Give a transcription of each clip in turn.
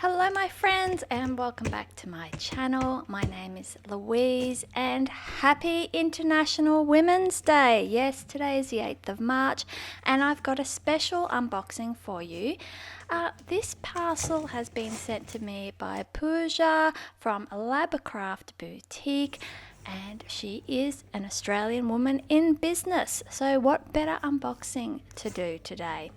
Hello my friends and welcome back to my channel. My name is Louise and happy International Women's Day. Yes, today is the 8th of March and I've got a special unboxing for you. This parcel has been sent to me by Pooja from Labcraft Boutique, and she is an Australian woman in business. So what better unboxing to do today?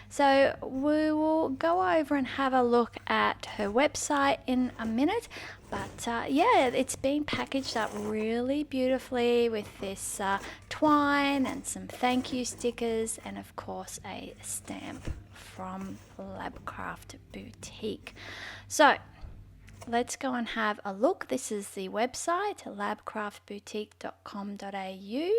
So we will go over and have a look at her website in a minute, but yeah, it's been packaged up really beautifully with this twine and some thank you stickers and of course a stamp from Labcraft Boutique. So let's go and have a look. This is the website, labcraftboutique.com.au.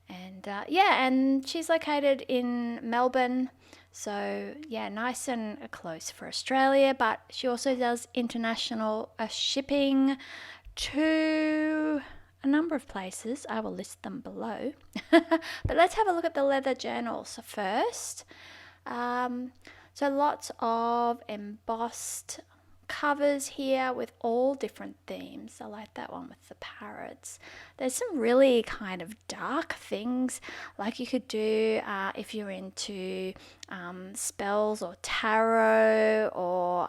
And yeah, and she's located in Melbourne. So yeah, nice and close for Australia, but she also does international shipping to a number of places. I will list them below. But let's have a look at the leather journals first. So lots of embossed covers here with all different themes. I like that one with the parrots. There's some really kind of dark things like you could do if you're into spells or tarot or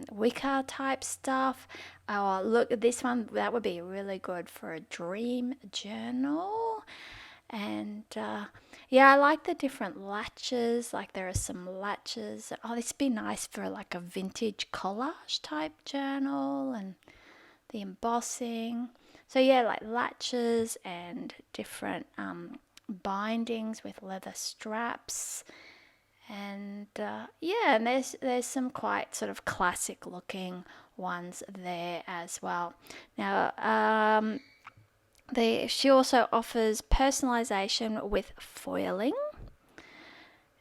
Wicca type stuff. Oh, look at this one. That would be really good for a dream journal. And yeah, I like the different latches. Like there are some latches. Oh, this would be nice for like a vintage collage type journal, and the embossing. So yeah, like latches and different bindings with leather straps. And yeah, and there's some quite sort of classic looking ones there as well. Now she also offers personalization with foiling.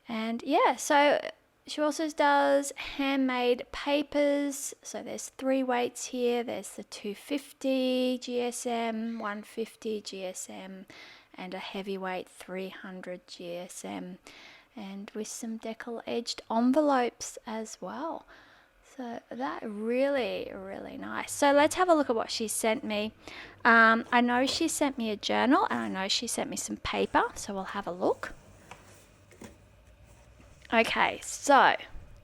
And yeah, so she also does handmade papers. So there's 3 weights here. There's the 250 GSM, 150 GSM, and a heavyweight 300 GSM. And with some decal edged envelopes as well. So that really nice. So let's have a look at what she sent me. I know she sent me a journal and I know she sent me some paper, so we'll have a look. Okay, so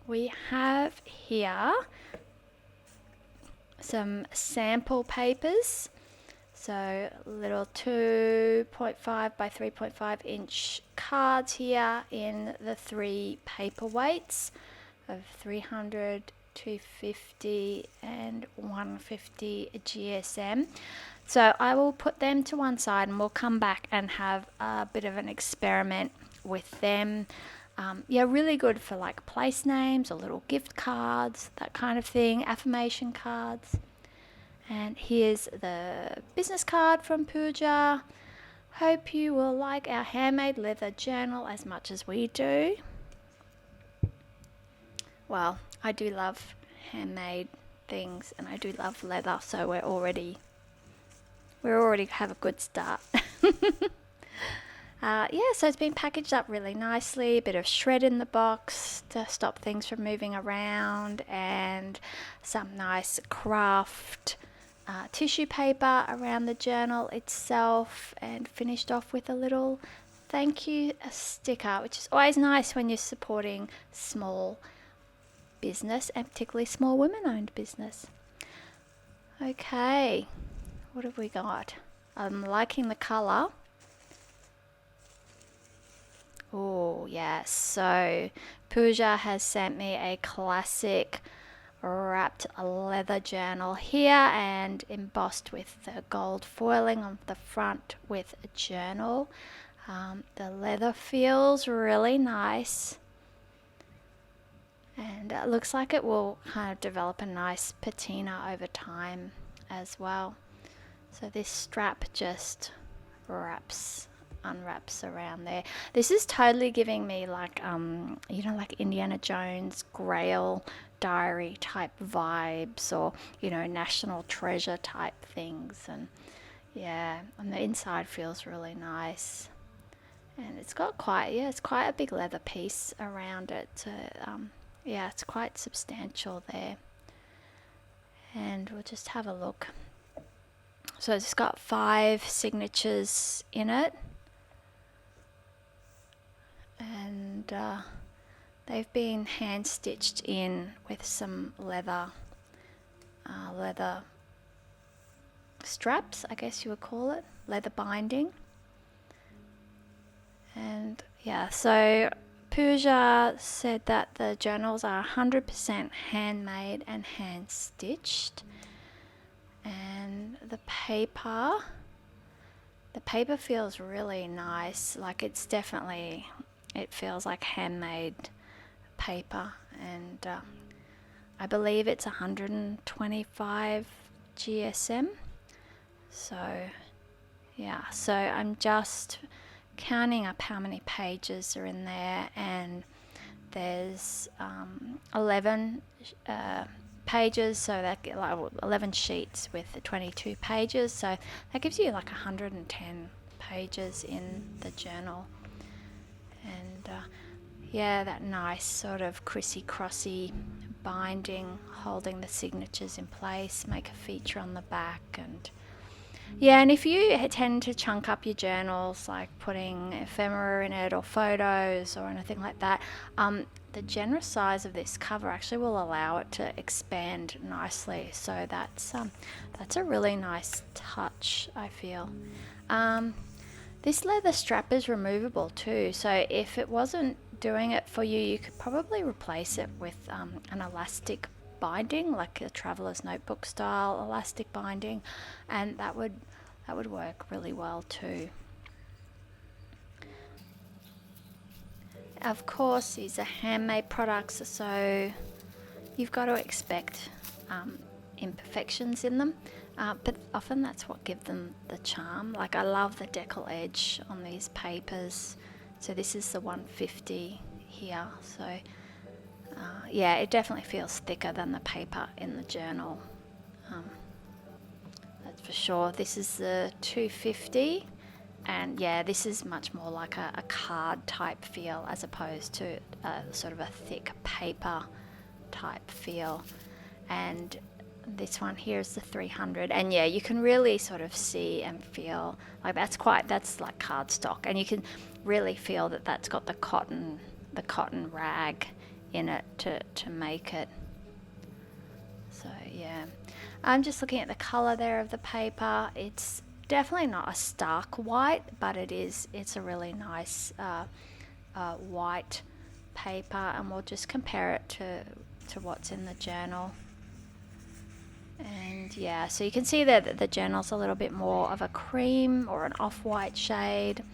we have here some sample papers. So little 2.5 by 3.5 inch cards here in the 3 paper weights of 300, 250 and 150 GSM. So I will put them to one side and we'll come back and have a bit of an experiment with them. Yeah, really good for like place names or little gift cards, that kind of thing, affirmation cards. And here's the business card from Pooja. Hope you will like our handmade leather journal as much as we do. Well, I do love handmade things and I do love leather, so we already have a good start. Yeah, so it's been packaged up really nicely, a bit of shred in the box to stop things from moving around, and some nice craft tissue paper around the journal itself, and finished off with a little thank you sticker, which is always nice when you're supporting small business, and particularly small women-owned business. Okay, what have we got? I'm liking the colour. Oh yes, so Pooja has sent me a classic wrapped leather journal here and embossed with the gold foiling on the front with a journal. The leather feels really nice. And it looks like it will kind of develop a nice patina over time as well. So this strap just unwraps around there. This is totally giving me like, you know, like Indiana Jones Grail diary type vibes, or, you know, National Treasure type things. And yeah, and the inside feels really nice. And it's got quite, yeah, it's quite a big leather piece around it to yeah, it's quite substantial there. And we'll just have a look. So it's got 5 signatures in it, and they've been hand stitched in with some leather straps, I guess you would call it, leather binding. And yeah, so Pooja said that the journals are 100% handmade and hand stitched, and the paper feels really nice. Like it feels like handmade paper, and I believe it's 125 GSM. So yeah, so I'm just counting up how many pages are in there, and there's 11 pages, so that like 11 sheets with the 22 pages, so that gives you like 110 pages in the journal. And yeah, that nice sort of crissy-crossy binding holding the signatures in place, make a feature on the back. And yeah, and if you tend to chunk up your journals, like putting ephemera in it or photos or anything like that, the generous size of this cover actually will allow it to expand nicely. So that's a really nice touch, I feel. This leather strap is removable too, so if it wasn't doing it for you, you could probably replace it with an elastic binding, like a traveler's notebook style elastic binding, and that would work really well too. Of course, these are handmade products, so you've got to expect imperfections in them, but often that's what gives them the charm. Like I love the decal edge on these papers. So this is the 150 here, so yeah, it definitely feels thicker than the paper in the journal, that's for sure. This is the 250, and yeah, this is much more like a card type feel as opposed to sort of a thick paper type feel. And this one here is the 300, and yeah, you can really sort of see and feel like that's like cardstock, and you can really feel that that's got the cotton rag in it to make it. So yeah, I'm just looking at the color there of the paper. It's definitely not a stark white, but it's a really nice white paper, and we'll just compare it to what's in the journal. And yeah, so you can see that the journal's a little bit more of a cream or an off-white shade,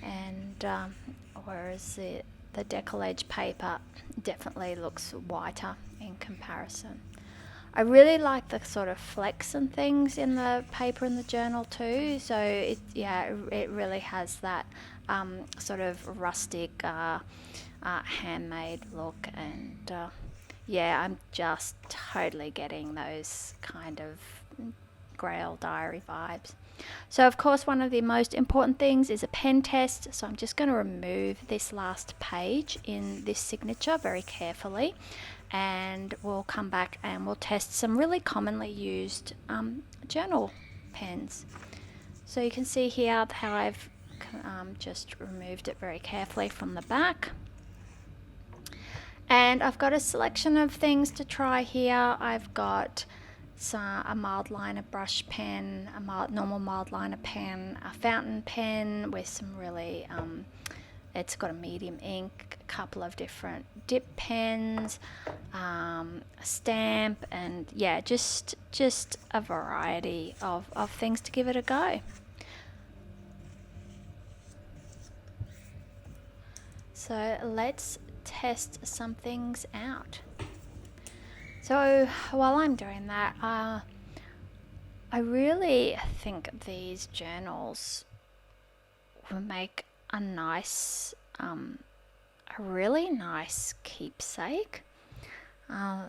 and whereas the decal edge paper definitely looks whiter in comparison. I really like the sort of flecks and things in the paper in the journal too. So it really has that sort of rustic handmade look, and yeah, I'm just totally getting those kind of Grail diary vibes. So of course one of the most important things is a pen test, so I'm just going to remove this last page in this signature very carefully, and we'll come back and we'll test some really commonly used journal pens. So you can see here how I've just removed it very carefully from the back. And I've got a selection of things to try here. I've got a mild liner brush pen, a normal mild liner pen, a fountain pen with some really, it's got a medium ink, a couple of different dip pens, a stamp, and yeah, just a variety of things to give it a go. So let's test some things out. So while I'm doing that, I really think these journals will make a really nice keepsake.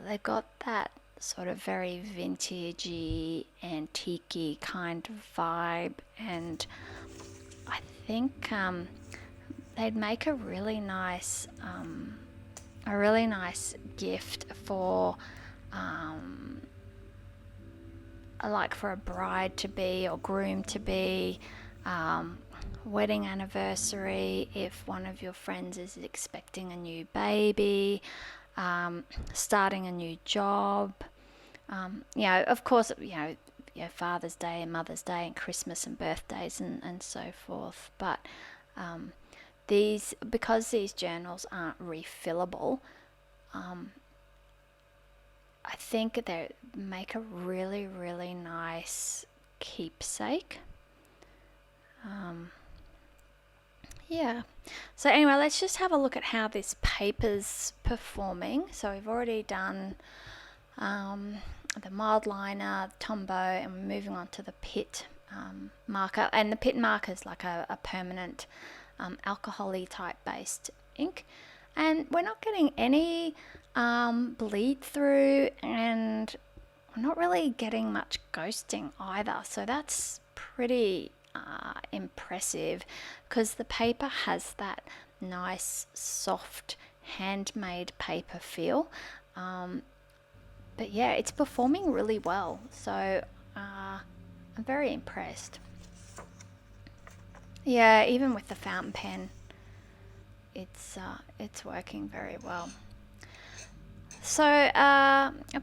They've got that sort of very vintagey, antique-y kind of vibe, and I think they'd make a really nice gift for like for a bride to be or groom to be, wedding anniversary, if one of your friends is expecting a new baby, starting a new job, of course, Father's Day and Mother's Day and Christmas and birthdays and so forth. But because these journals aren't refillable, I think they make a really, really nice keepsake. So anyway, let's just have a look at how this paper's performing. So we've already done the mild liner, Tombow, and we're moving on to the pit marker. And the pit marker is like a permanent alcohol-y type based ink. And we're not getting any bleed through, and we're not really getting much ghosting either. So that's pretty impressive, because the paper has that nice soft handmade paper feel. But yeah, it's performing really well, so I'm very impressed. Yeah, even with the fountain pen, it's working very well. So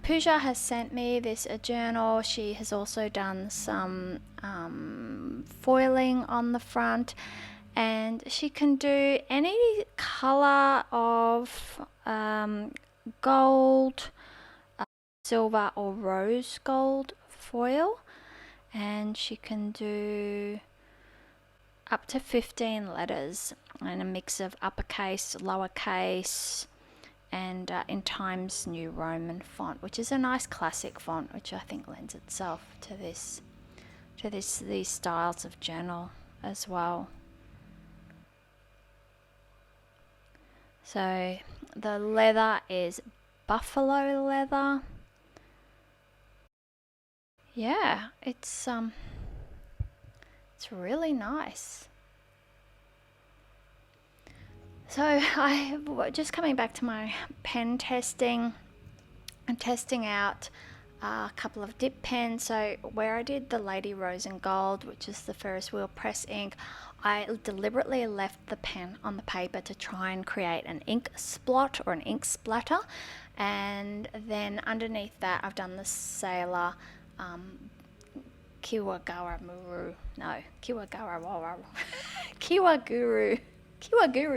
Pooja has sent me this journal. She has also done some foiling on the front, and she can do any color of gold, silver or rose gold foil, and she can do up to 15 letters and a mix of uppercase, lowercase, and in Times New Roman font, which is a nice classic font, which I think lends itself to these styles of journal as well. So the leather is buffalo leather. Yeah, it's really nice. So just coming back to my pen testing, I'm testing out a couple of dip pens. So where I did the Lady Rose and Gold, which is the Ferris wheel press ink, I deliberately left the pen on the paper to try and create an ink splot or an ink splatter, and then underneath that I've done the Sailor Kiwaguru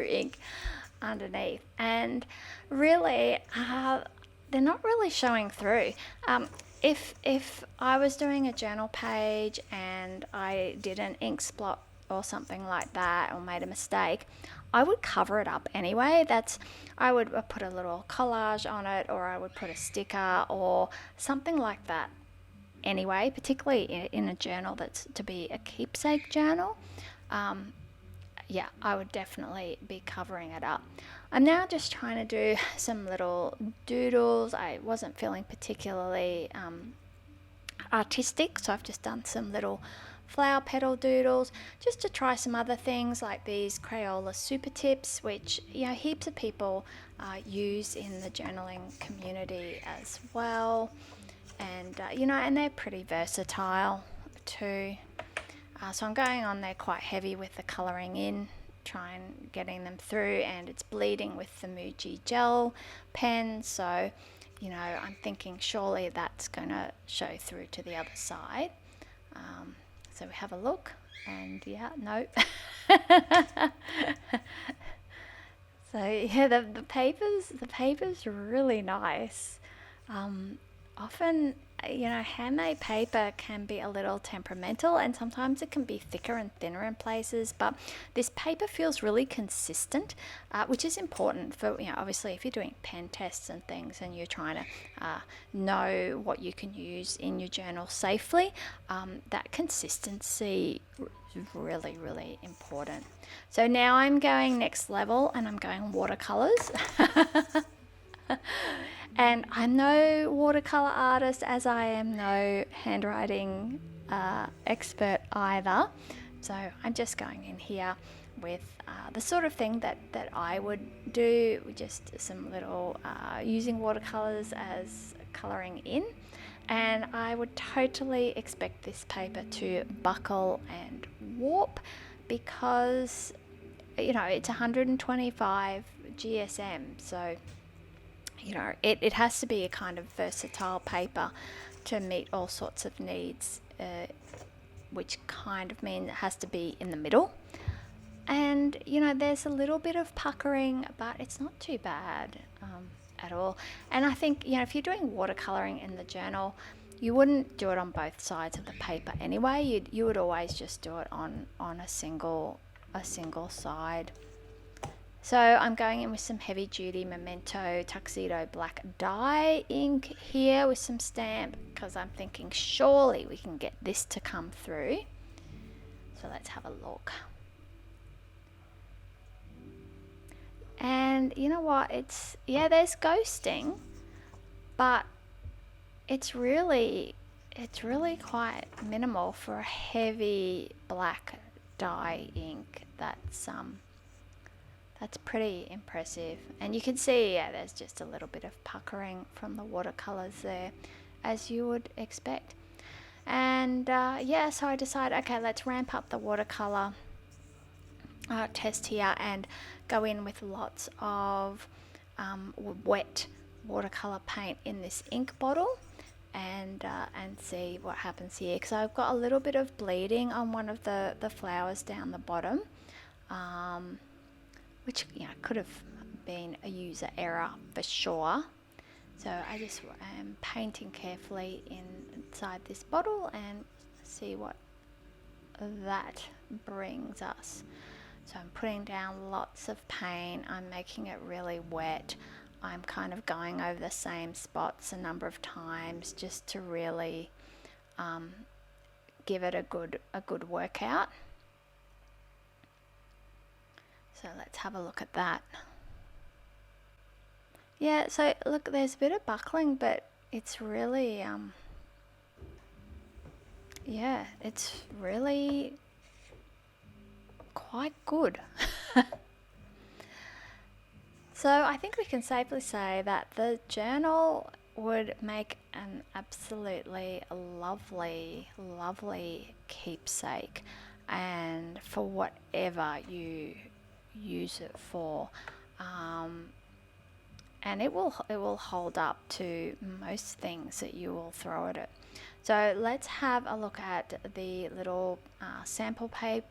ink underneath, and really they're not really showing through. If I was doing a journal page and I did an ink splot or something like that, or made a mistake, I would cover it up anyway. I would put a little collage on it, or I would put a sticker or something like that anyway, particularly in a journal that's to be a keepsake journal. I would definitely be covering it up. I'm now just trying to do some little doodles. I wasn't feeling particularly artistic, so I've just done some little flower petal doodles just to try some other things like these Crayola super tips, which heaps of people use in the journaling community as well, and and they're pretty versatile too. So I'm going on there quite heavy with the colouring in, trying getting them through, and it's bleeding with the Muji gel pen, so I'm thinking surely that's going to show through to the other side. So we have a look, and no. So the paper's really nice. Often handmade paper can be a little temperamental, and sometimes it can be thicker and thinner in places, but this paper feels really consistent, which is important for obviously if you're doing pen tests and things and you're trying to know what you can use in your journal safely. That consistency is really, really important. So now I'm going next level, and I'm going watercolors. And I'm no watercolor artist, as I am no handwriting expert either. So I'm just going in here with the sort of thing that I would do, just some little using watercolors as coloring in. And I would totally expect this paper to buckle and warp because it's 125 GSM, so it has to be a kind of versatile paper to meet all sorts of needs, which kind of means it has to be in the middle. And there's a little bit of puckering, but it's not too bad at all. And I think if you're doing watercoloring in the journal, you wouldn't do it on both sides of the paper anyway. You would always just do it on a single side. So I'm going in with some heavy duty Memento Tuxedo black dye ink here with some stamp, because I'm thinking surely we can get this to come through. So let's have a look. And you know what, there's ghosting, but it's really quite minimal for a heavy black dye ink. That's pretty impressive. And you can see, there's just a little bit of puckering from the watercolors there, as you would expect. And so I decided, okay, let's ramp up the watercolor test here and go in with lots of wet watercolor paint in this ink bottle, and see what happens here, because I've got a little bit of bleeding on one of the flowers down the bottom, which could have been a user error for sure. So I just am painting carefully inside this bottle and see what that brings us. So I'm putting down lots of paint, I'm making it really wet, I'm kind of going over the same spots a number of times just to really give it a good workout. So let's have a look at that. Yeah, so look, there's a bit of buckling, but it's really it's really quite good. So I think we can safely say that the journal would make an absolutely lovely keepsake, and for whatever you use it for, and it will hold up to most things that you will throw at it. So let's have a look at the little sample paper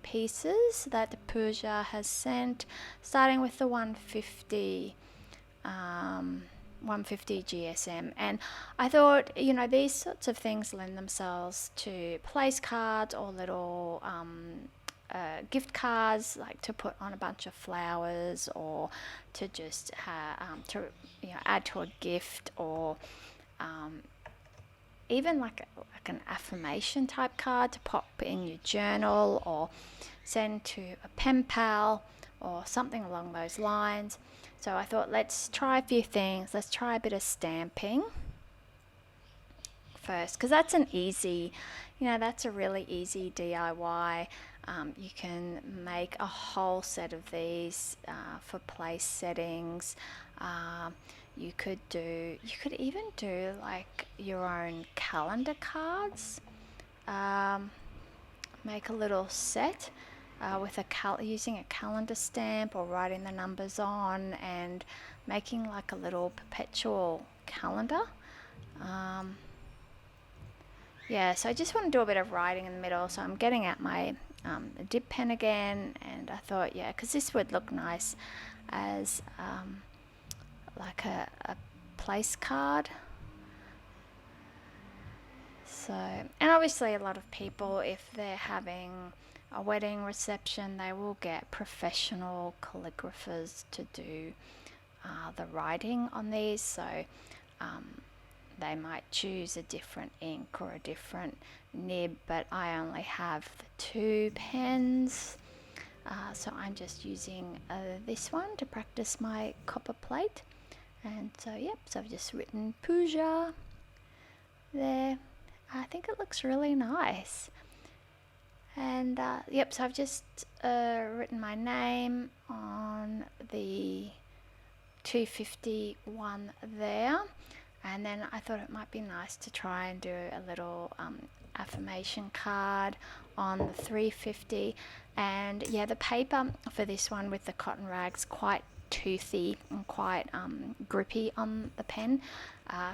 pieces that Pooja has sent, starting with the 150 GSM. And I thought, these sorts of things lend themselves to place cards or little gift cards, like to put on a bunch of flowers, or to just add to a gift, or even like an affirmation type card to pop in your journal or send to a pen pal or something along those lines. So I thought, let's try a few things. Let's try a bit of stamping first, because that's that's a really easy DIY. You can make a whole set of these for place settings. You could even do like your own calendar cards. Make a little set with using a calendar stamp, or writing the numbers on and making like a little perpetual calendar. So I just want to do a bit of writing in the middle, so I'm getting out my dip pen again, and I thought, because this would look nice as like a place card. So, and obviously a lot of people, if they're having a wedding reception, they will get professional calligraphers to do the writing on these. So they might choose a different ink or a different nib, but I only have the 2 pens. So I'm just using this one to practice my copper plate. And so, so I've just written Pooja there. I think it looks really nice. And yep, so I've just written my name on the 250 one there, and then I thought it might be nice to try and do a little affirmation card on the 350. And yeah, the paper for this one with the cotton rags quite toothy and quite grippy on the pen,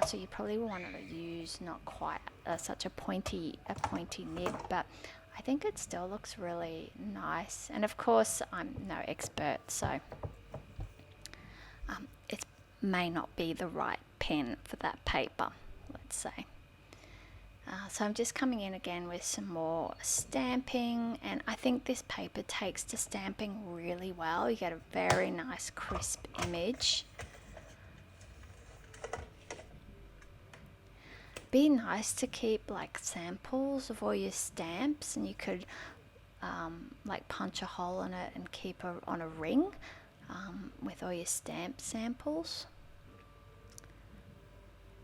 so you probably want to use not quite such a pointy nib, but I think it still looks really nice. And of course, I'm no expert, so it may not be the right pen for that paper, let's say. So I'm just coming in again with some more stamping, and I think this paper takes to stamping really well. You get a very nice crisp image. Be nice to keep like samples of all your stamps, and you could like punch a hole in it and keep on a ring with all your stamp samples.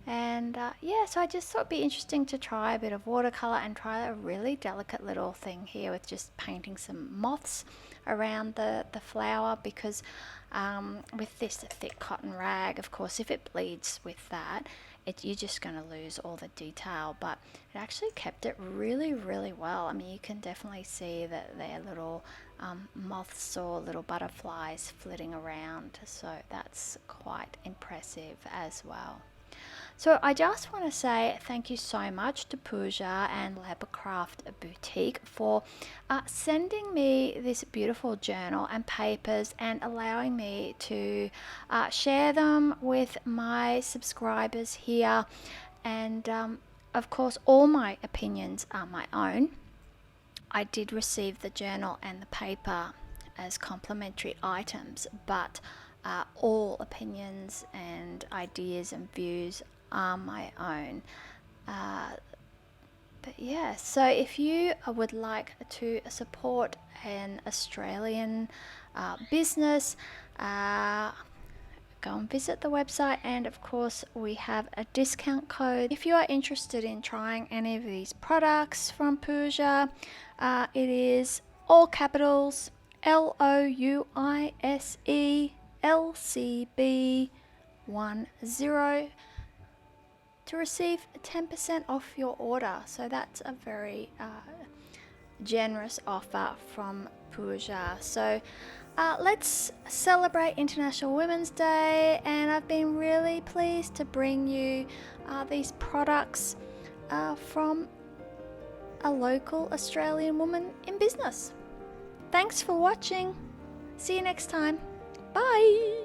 And yeah, so I just thought it'd be interesting to try a bit of watercolor and try a really delicate little thing here with just painting some moths around the flower, because with this thick cotton rag, of course, if it bleeds with that, you're just going to lose all the detail. But it actually kept it really, really well. I mean, you can definitely see that they're little moths or little butterflies flitting around, so that's quite impressive as well. So I just want to say thank you so much to Pooja and Labcraft Boutique for sending me this beautiful journal and papers and allowing me to share them with my subscribers here. And of course, all my opinions are my own. I did receive the journal and the paper as complimentary items, but all opinions and ideas and views are my own. But yeah, so if you would like to support an Australian business, go and visit the website, and of course we have a discount code. If you are interested in trying any of these products from Pooja, it is all capitals LOUISELCB10 to receive 10% off your order. So that's a very generous offer from Pooja. So let's celebrate International Women's Day, and I've been really pleased to bring you these products from a local Australian woman in business. Thanks for watching. See you next time. Bye.